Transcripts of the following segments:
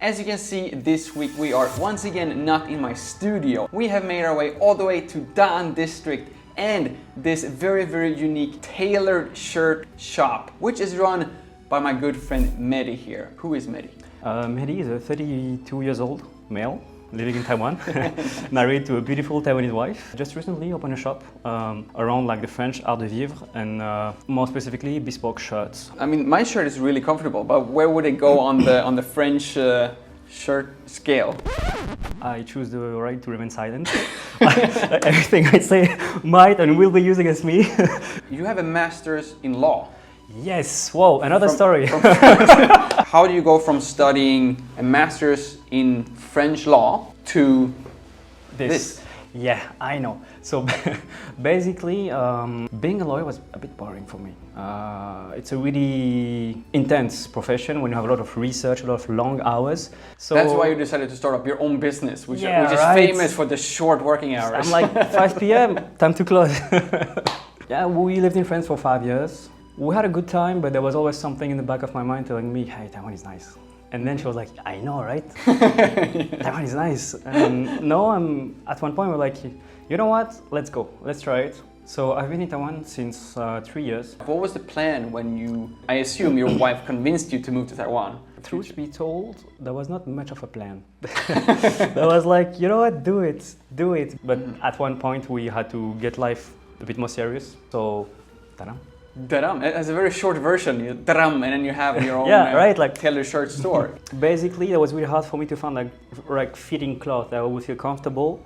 As you can see, this week we are once again not in my studio. We have made our way all the way to Dan District and this very, very unique tailored shirt shop, which is run by my good friend Maggie here. Who is Maggie? Maggie is a 32 years old male living in Taiwan, married to a beautiful Taiwanese wife. Just recently opened a shop around like the French art de vivre and more specifically bespoke shirts. I mean, my shirt is really comfortable, but where would it go on the French shirt scale? I choose the right to remain silent. Everything I say might and will be used against me. You have a master's in law. Yes, whoa, another story. How do you go from studying a master's in French law to this? Yeah, I know. So basically, being a lawyer was a bit boring for me. It's a really intense profession when you have a lot of research, a lot of long hours. So that's why you decided to start up your own business, which is famous for the short working hours. I'm like 5 p.m., time to close. Yeah, we lived in France for 5 years. We had a good time, but there was always something in the back of my mind telling me, hey, Taiwan is nice. And then she was like, I know, right? Taiwan is nice. And at one point, we're like, you know what? Let's go. Let's try it. So I've been in Taiwan since 3 years. What was the plan when I assume your wife convinced you to move to Taiwan? Truth be told, there was not much of a plan. There was like, you know what? Do it. But at one point, we had to get life a bit more serious. So, ta-da. Daram, as a very short version, daram, and then you have your own tailored shirt store. Basically, it was really hard for me to find like fitting cloth that I would feel comfortable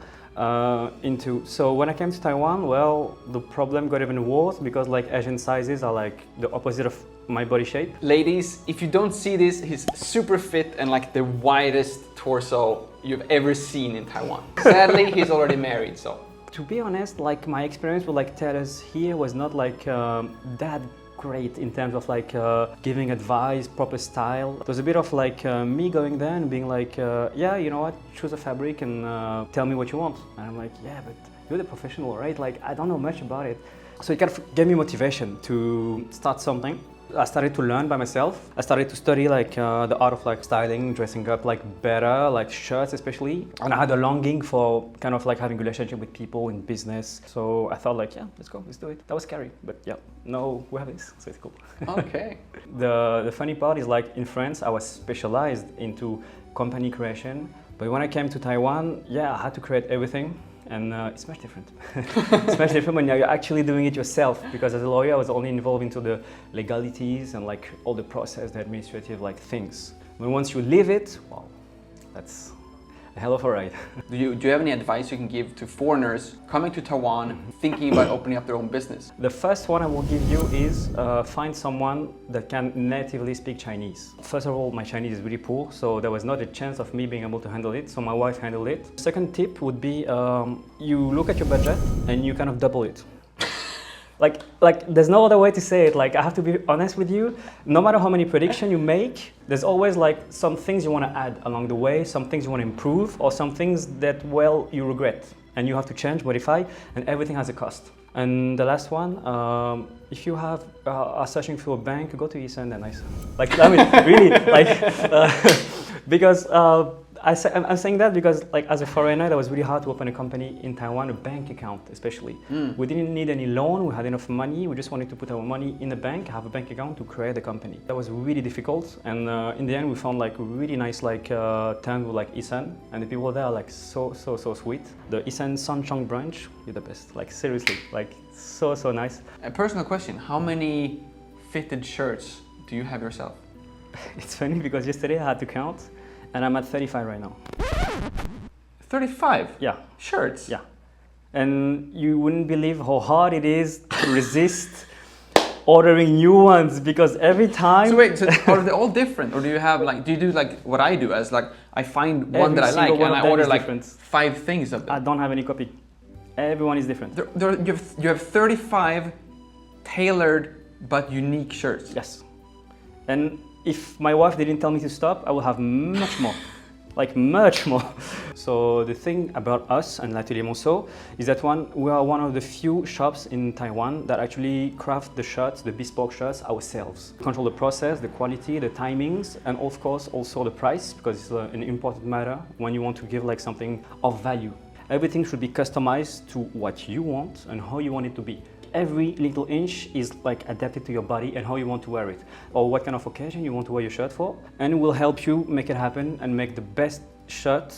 into. So when I came to Taiwan, well, the problem got even worse because like Asian sizes are like the opposite of my body shape. Ladies, if you don't see this, he's super fit and like the widest torso you've ever seen in Taiwan. Sadly, he's already married, so. To be honest, like my experience with like tailors here was not like that great in terms of like giving advice, proper style. It was a bit of like me going there and being like, yeah, you know what, choose a fabric and tell me what you want. And I'm like, yeah, but you're the professional, right? Like I don't know much about it. So it kind of gave me motivation to start something. I started to learn by myself. I started to study like the art of like styling, dressing up like better, like shirts especially. And I had a longing for kind of like having a relationship with people in business. So I thought like, yeah, let's go, let's do it. That was scary, but yeah, no, we have this, so it's cool. Okay. The funny part is like in France, I was specialized into company creation. But when I came to Taiwan, yeah, I had to create everything. And it's much different. It's much different when you're actually doing it yourself, because as a lawyer I was only involved into the legalities and like all the process, the administrative like things. But once you live it, wow, that's a hell of a ride. Do you have any advice you can give to foreigners coming to Taiwan, thinking about opening up their own business? The first one I will give you is find someone that can natively speak Chinese. First of all, my Chinese is really poor, so there was not a chance of me being able to handle it, so my wife handled it. Second tip would be you look at your budget and you kind of double it. Like there's no other way to say it. Like I have to be honest with you, no matter how many predictions you make, there's always like some things you want to add along the way, some things you want to improve, or some things that, well, you regret. And you have to change, modify, and everything has a cost. And the last one, if you are searching for a bank, go to Eason, they're nice. Like, I mean, really, like, because I'm saying that because like as a foreigner, that was really hard to open a company in Taiwan, a bank account especially. We didn't need any loan, we had enough money, we just wanted to put our money in the bank, have a bank account to create a company. That was really difficult, and in the end we found like really nice like terms with like Isan, and the people there are like so sweet. The Isan Sanchong branch, you're the best, like seriously, like so nice. A personal question, how many fitted shirts do you have yourself? It's funny because yesterday I had to count, and I'm at 35 right now. 35? Yeah. Shirts? Yeah. And you wouldn't believe how hard it is to resist ordering new ones, because every time... So wait, are they all different? Or do you do like what I do, as like I find one that I like and I order like different. 5 things of them? I don't have any copy. Everyone is different. You have 35 tailored but unique shirts. Yes. And if my wife didn't tell me to stop, I would have much more. like much more. So the thing about us and L'Atelier Monceau is that we are one of the few shops in Taiwan that actually craft the shirts, the bespoke shirts ourselves. Control the process, the quality, the timings, and of course also the price, because it's an important matter when you want to give like something of value. Everything should be customized to what you want and how you want it to be. Every little inch is like adapted to your body and how you want to wear it, or what kind of occasion you want to wear your shirt for, and it will help you make it happen and make the best shirt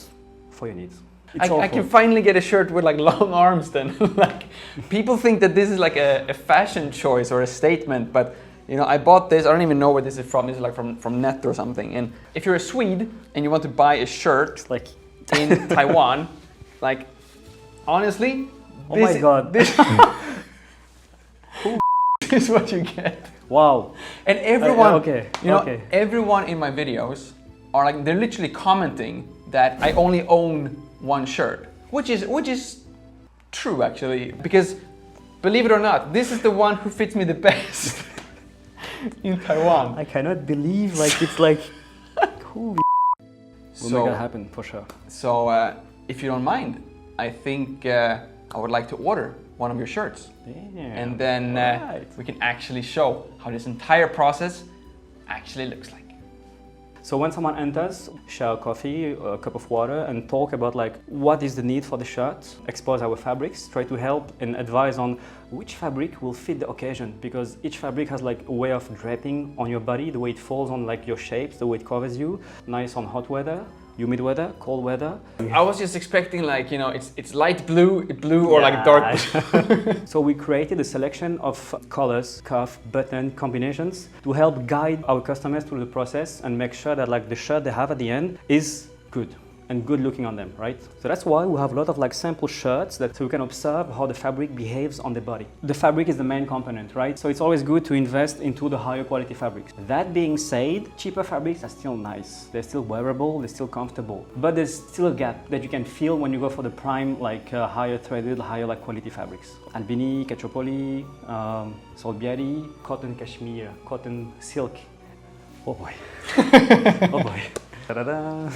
for your needs. I can finally get a shirt with like long arms then. Like, people think that this is like a fashion choice or a statement, but you know, I bought this, I don't even know where this is from. This is like from Net or something. And if you're a Swede and you want to buy a shirt like in Taiwan, like, honestly, oh my God. This is what you get. Wow. And everyone, okay. Everyone in my videos are like, they're literally commenting that I only own one shirt, which is true actually, because believe it or not, this is the one who fits me the best in Taiwan. I cannot believe, like, it's like, holy. Will make it happen for sure. So if you don't mind, I think I would like to order one of your shirts. Damn. And then we can actually show how this entire process actually looks like. So when someone enters, share a coffee, a cup of water, and talk about like what is the need for the shirt, expose our fabrics, try to help and advise on which fabric will fit the occasion, because each fabric has like a way of draping on your body, the way it falls on like your shapes, the way it covers you, nice on hot weather, humid weather, cold weather. I was just expecting like, you know, it's light blue, or like dark blue. So we created a selection of colors, cuff, button combinations to help guide our customers through the process and make sure that like the shirt they have at the end is good and good looking on them, right? So that's why we have a lot of like sample shirts so we can observe how the fabric behaves on the body. The fabric is the main component, right? So it's always good to invest into the higher quality fabrics. That being said, cheaper fabrics are still nice. They're still wearable, they're still comfortable. But there's still a gap that you can feel when you go for the prime, like higher threaded, higher like quality fabrics. Albini, Cacciopoli, Solbieri, cotton cashmere, cotton silk. Oh boy. Oh boy. Da-da-da.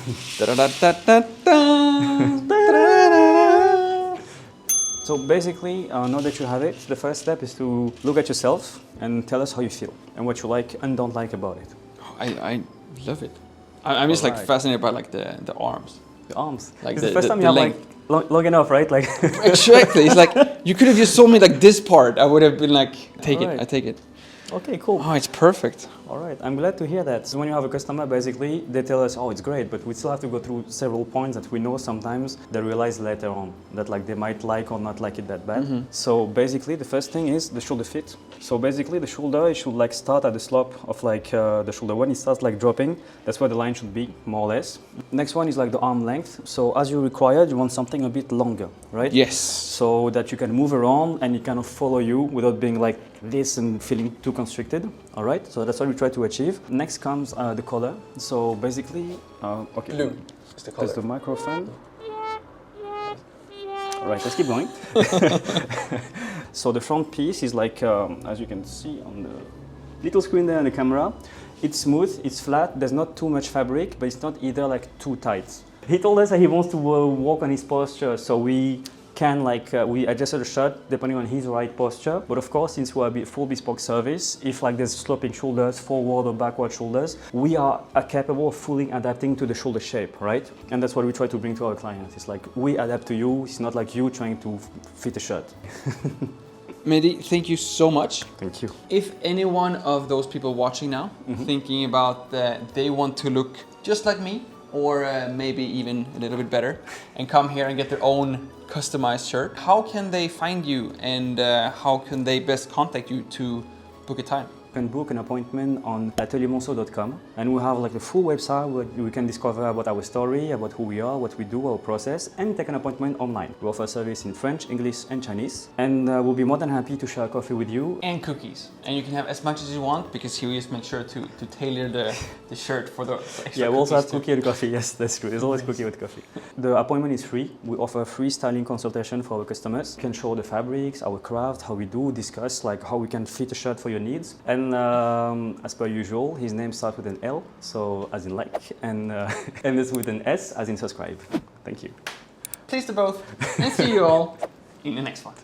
So basically, now that you have it, the first step is to look at yourself and tell us how you feel and what you like and don't like about it. I love it. I'm just like fascinated by like the arms. The arms. Like the first time you have like long enough, right? Like exactly. It's like you could have just sold me like this part. I would have been like, take it. I take it. Okay, cool. Oh, it's perfect. All right, I'm glad to hear that. So when you have a customer, basically, they tell us, oh, it's great, but we still have to go through several points that we know sometimes they realize later on that like they might like or not like it that bad. Mm-hmm. So basically, the first thing is the shoulder fit. So basically, the shoulder, it should like start at the slope of like the shoulder. When it starts like dropping, that's where the line should be, more or less. Next one is like the arm length. So as you required, you want something a bit longer, right? Yes. So that you can move around and it kind of follow you without being like this and feeling too constricted. All right, so that's what we try to achieve. Next comes the color. So basically, okay. Blue is the color. That's the microphone. All right, let's keep going. So the front piece is like, as you can see on the little screen there on the camera, it's smooth, it's flat, there's not too much fabric, but it's not either like too tight. He told us that he wants to work on his posture, so we can we adjusted the shirt depending on his right posture. But of course, since we're a full bespoke service, if like there's sloping shoulders, forward or backward shoulders, we are capable of fully adapting to the shoulder shape, right? And that's what we try to bring to our clients. It's like we adapt to you. It's not like you trying to fit a shirt. Mehdi, thank you so much. Thank you. If any one of those people watching now, thinking about that they want to look just like me, or maybe even a little bit better, and come here and get their own customized shirt, how can they find you and how can they best contact you to book a time? You can book an appointment on ateliermonceau.com, and we have like the full website where you can discover about our story, about who we are, what we do, our process, and take an appointment online. We offer service in French, English, and Chinese, and we'll be more than happy to share coffee with you. And cookies. And you can have as much as you want, because he always makes sure to tailor the shirt for the extra. Yeah, we also have cookie and coffee. Yes, that's true. There's always cookie with coffee. The appointment is free. We offer free styling consultation for our customers. We can show the fabrics, our craft, how we do, discuss like how we can fit a shirt for your needs. And And as per usual, his name starts with an L, so as in like, and ends with an S as in subscribe. Thank you. Pleased to both, and see you all in the next one.